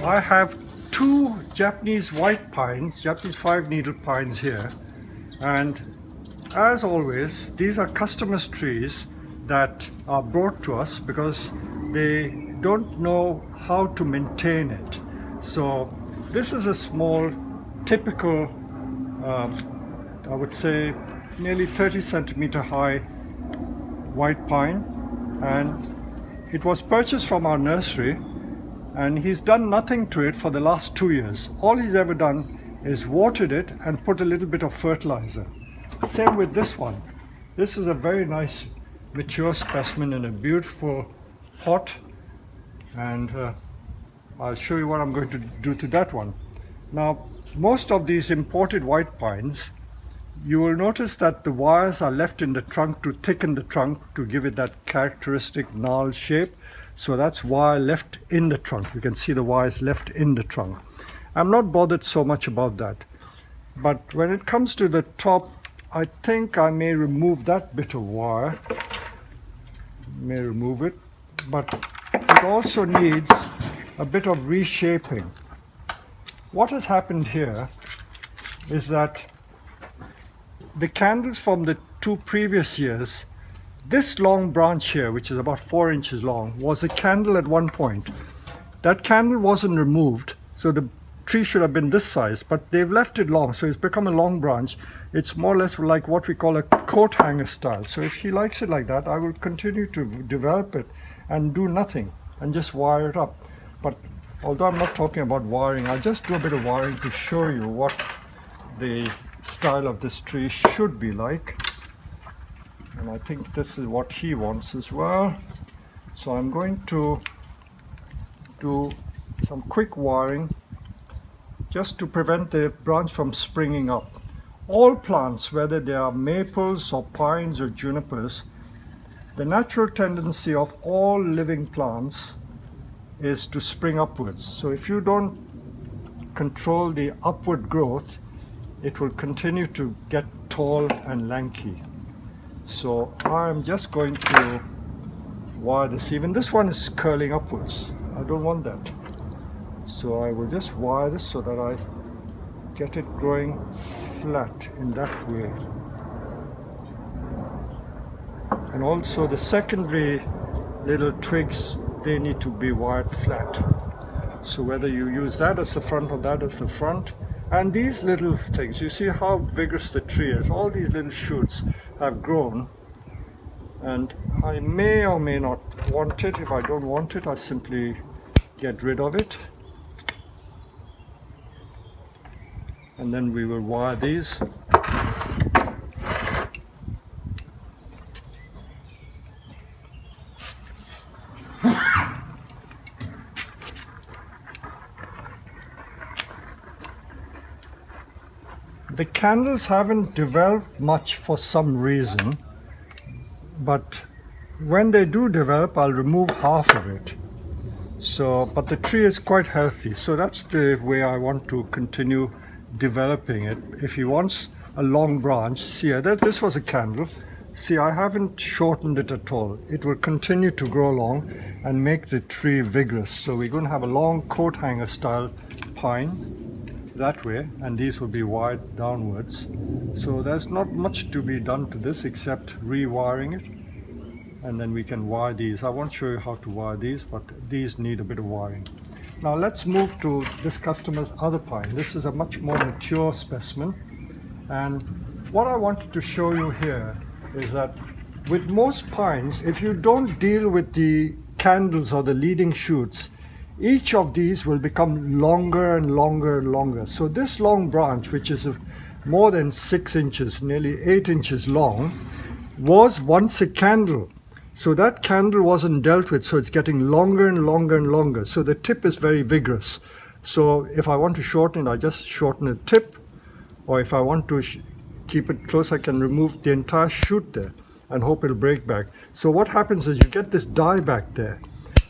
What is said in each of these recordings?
I have two Japanese white pines, Japanese 5-needle pines here, and as always these are customers' trees that are brought to us because they don't know how to maintain it. So this is a small typical I would say nearly 30 centimeter high white pine, and it was purchased from our nursery, and he's done nothing to it for the last 2 years. All he's ever done is watered it and put a little bit of fertilizer. Same with this one. This is a very nice mature specimen in a beautiful pot, and I'll show you what I'm going to do to that one. Now, most of these imported white pines, you will notice that the wires are left in the trunk to thicken the trunk to give it that characteristic gnarled shape. So that's wire left in the trunk. You can see the wires left in the trunk. I'm not bothered so much about that. But when it comes to the top, I think I may remove that bit of wire. May remove it. But it also needs a bit of reshaping. What has happened here is that the candles from the 2 previous years, this long branch here, which is about 4 inches long, was a candle at one point. That candle wasn't removed, so the tree should have been this size, but they've left it long, so it's become a long branch. It's more or less like what we call a coat hanger style. So if he likes it like that, I will continue to develop it and do nothing and just wire it up. But although I'm not talking about wiring, I'll just do a bit of wiring to show you what the style of this tree should be like. And I think this is what he wants as well. So I'm going to do some quick wiring just to prevent the branch from springing up. All plants, whether they are maples or pines or junipers, the natural tendency of all living plants is to spring upwards. So if you don't control the upward growth, it will continue to get tall and lanky. So I'm just going to wire this. Even this one is curling upwards. I don't want that. So I will just wire this so that I get it growing flat in that way. And also the secondary little twigs, they need to be wired flat. So whether you use that as the front or that as the front. And these little things, you see how vigorous the tree is. All these little shoots have grown, and I may or may not want it. If I don't want it, I simply get rid of it. And then we will wire these. The candles haven't developed much for some reason, but when they do develop, I'll remove half of it. So, but the tree is quite healthy, so that's the way I want to continue developing it. If he wants a long branch, see here, this was a candle. See, I haven't shortened it at all. It will continue to grow long and make the tree vigorous. So we're going to have a long coat hanger style pine that way, and these will be wired downwards. So there's not much to be done to this except rewiring it, and then we can wire these. I won't show you how to wire these, but these need a bit of wiring. Now let's move to this customer's other pine. This is a much more mature specimen, and what I wanted to show you here is that with most pines, if you don't deal with the candles or the leading shoots, each of these will become longer and longer and longer. So this long branch, which is more than 6 inches, nearly 8 inches long, was once a candle. So that candle wasn't dealt with, so it's getting longer and longer and longer. So the tip is very vigorous. So if I want to shorten it, I just shorten the tip, or if I want to keep it close, I can remove the entire shoot there and hope it'll break back. So what happens is you get this die back there.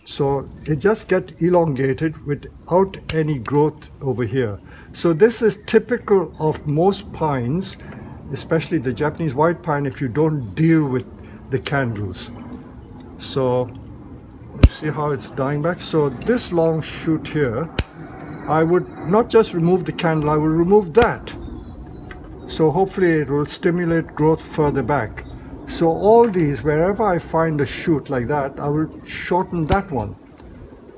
So it just gets elongated without any growth over here. So this is typical of most pines, especially the Japanese white pine, if you don't deal with the candles. So see how it's dying back. So this long shoot here I would not just remove the candle, I will remove that. So hopefully it will stimulate growth further back. So all these, wherever I find a shoot like that, I will shorten that one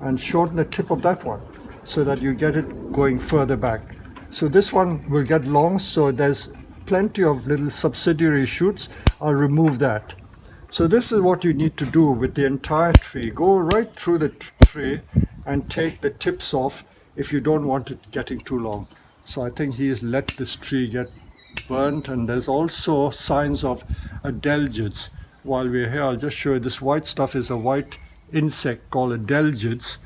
and shorten the tip of that one so that you get it going further back. So this one will get long, so there's plenty of little subsidiary shoots. I'll remove that. So this is what you need to do with the entire tree. Go right through the tree and take the tips off if you don't want it getting too long. So I think he has let this tree get burnt, and there's also signs of adelgids. While we're here, I'll just show you this white stuff is a white insect called adelgids,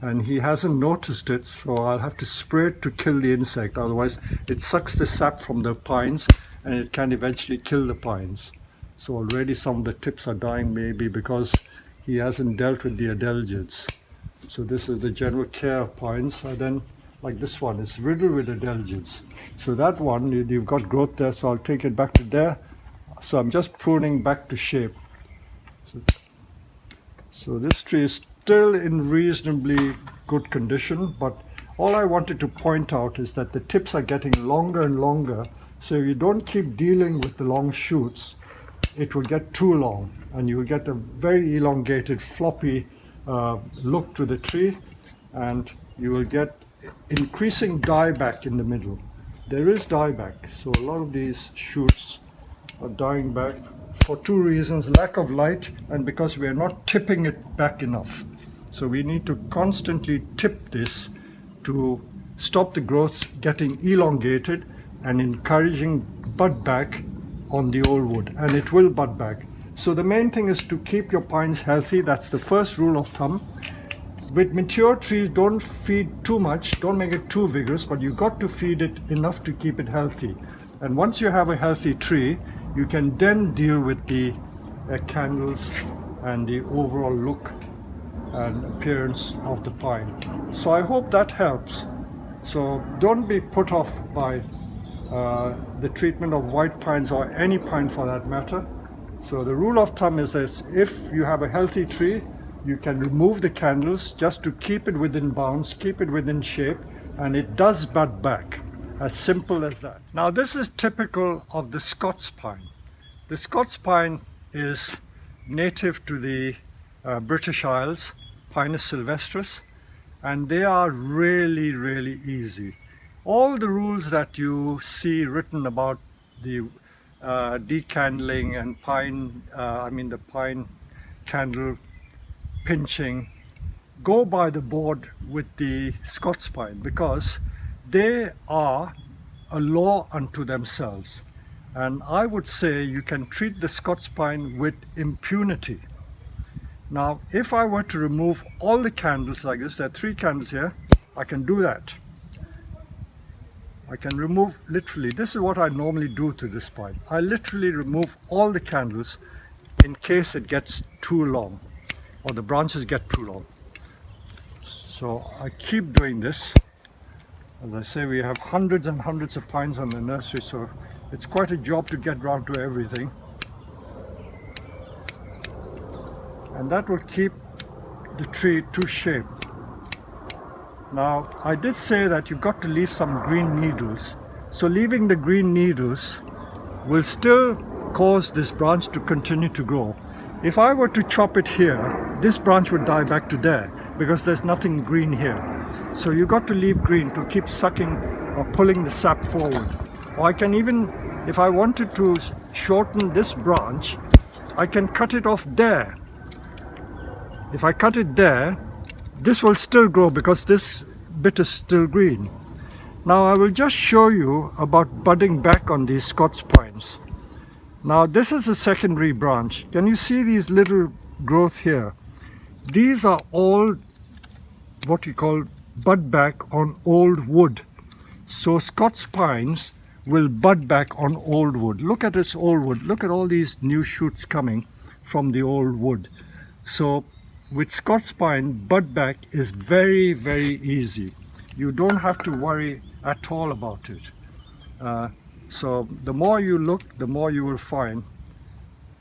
and he hasn't noticed it, so I'll have to spray it to kill the insect. Otherwise it sucks the sap from the pines and it can eventually kill the pines. So already some of the tips are dying, maybe because he hasn't dealt with the adelgids. So this is the general care of pines. And then like this one is riddled with adelgids. So that one, you've got growth there, so I'll take it back to there. So I'm just pruning back to shape. So this tree is still in reasonably good condition, but all I wanted to point out is that the tips are getting longer and longer. So if you don't keep dealing with the long shoots, it will get too long and you will get a very elongated, floppy look to the tree, and you will get increasing dieback in the middle. There is dieback, so a lot of these shoots are dying back for two reasons: lack of light and because we are not tipping it back enough. So we need to constantly tip this to stop the growth getting elongated and encouraging bud back on the old wood, and it will bud back. So the main thing is to keep your pines healthy. That's the first rule of thumb. With mature trees, don't feed too much, don't make it too vigorous, but you've got to feed it enough to keep it healthy. And once you have a healthy tree, you can then deal with the candles and the overall look and appearance of the pine. So I hope that helps. So don't be put off by the treatment of white pines or any pine for that matter. So the rule of thumb is that if you have a healthy tree, you can remove the candles just to keep it within bounds, keep it within shape, and it does bud back. As simple as that. Now this is typical of the Scots pine. The Scots pine is native to the British Isles, Pinus sylvestris, and they are really, really easy. All the rules that you see written about the decandling and the pine candle pinching, go by the board with the Scots pine, because they are a law unto themselves. And I would say you can treat the Scots pine with impunity. Now, if I were to remove all the candles like this, there are 3 candles here, I can do that. I can remove literally, this is what I normally do to this pine. I literally remove all the candles in case it gets too long or the branches get too long. So I keep doing this. As I say, we have hundreds and hundreds of pines on the nursery, so it's quite a job to get round to everything. And that will keep the tree to shape. Now, I did say that you've got to leave some green needles. So leaving the green needles will still cause this branch to continue to grow. If I were to chop it here, this branch would die back to there because there's nothing green here. So you've got to leave green to keep sucking or pulling the sap forward. Or I can even, if I wanted to shorten this branch, I can cut it off there. If I cut it there, this will still grow because this bit is still green. Now I will just show you about budding back on these Scots pines. Now this is a secondary branch. Can you see these little growth here? These are all what we call bud back on old wood. So Scots pines will bud back on old wood. Look at this old wood. Look at all these new shoots coming from the old wood. So with Scots pine, bud back is very, very easy. You don't have to worry at all about it. So the more you look, the more you will find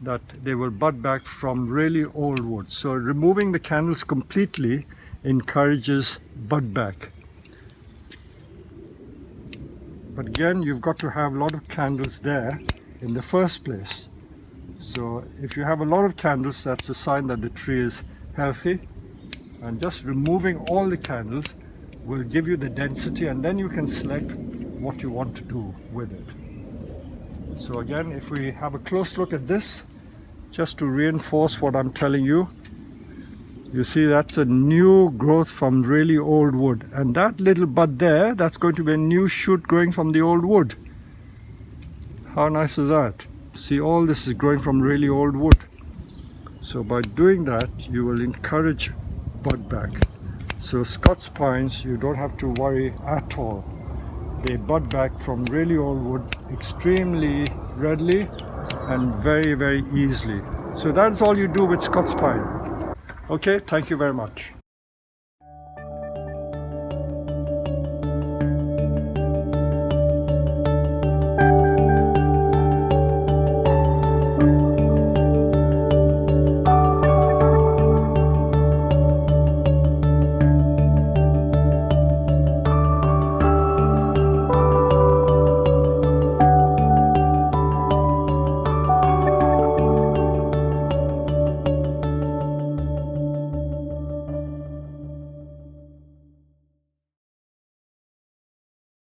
that they will bud back from really old wood. So removing the candles completely encourages bud back. But again, you've got to have a lot of candles there in the first place. So if you have a lot of candles, that's a sign that the tree is healthy. And just removing all the candles will give you the density, and then you can select what you want to do with it. So again, if we have a close look at this, just to reinforce what I'm telling you, you see that's a new growth from really old wood, and that little bud there, that's going to be a new shoot growing from the old wood. How nice is that? See, all this is growing from really old wood. So by doing that, you will encourage bud back. So Scots pines, you don't have to worry at all. They bud back from really old wood extremely readily and very, very easily. So that's all you do with Scots pine. Okay, thank you very much.